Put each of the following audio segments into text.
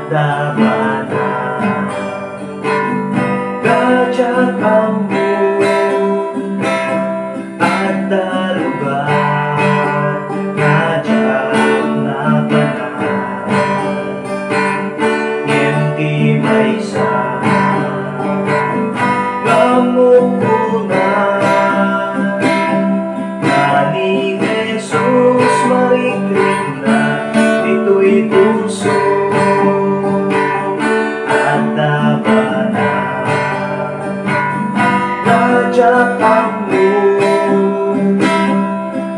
Dabana Kajat ambo at dalugan Kajat na banan Ngenti maysa Gamukunan Nani Jesus Marikrina Dito'y puso Kajat ambo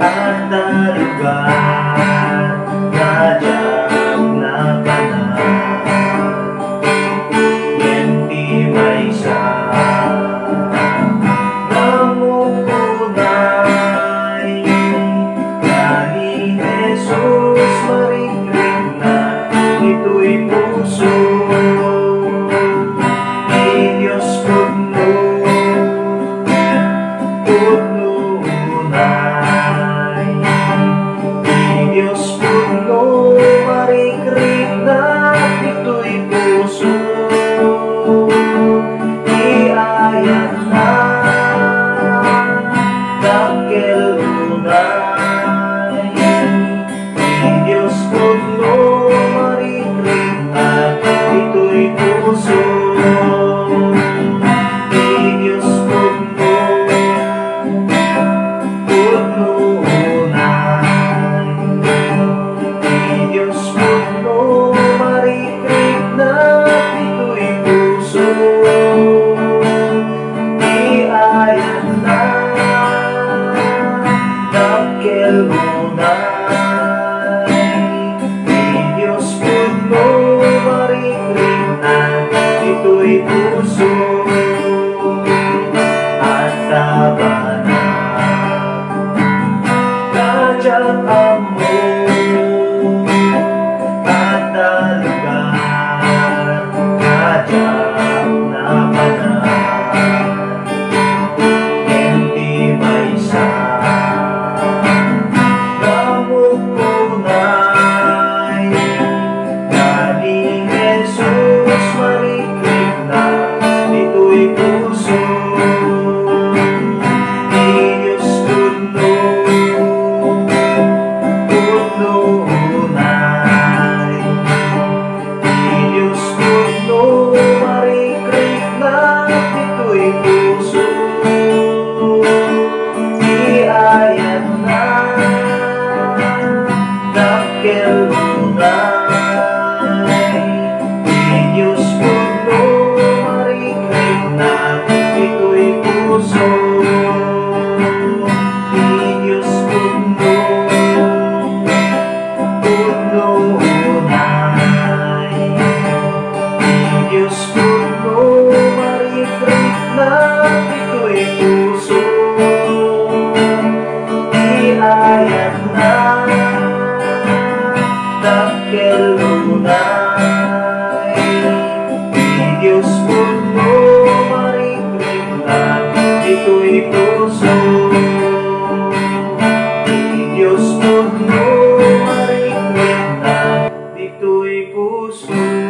at dalugan Kajat na banan Ngenti maysa Namukunay Nani Jesus Marikrina Dito'y puso Dito'y puso at dabana Kajat ambo at dalugan Kajat na banan Ngenti maysa Gamukunay Nani Jesus Marikrina Dito'y puso Di Diyos tunay Di Diyos Marikrina Dito'y puso Di ayan na Dakil unay Di Diyos Marikrina Dito'y puso Di Diyos unay Di Diyos Marikrina Dito'y puso Di ayan na Dakil unay Di Diyos Marikrina Dito'y puso Di Diyos Marikrina Dito'y puso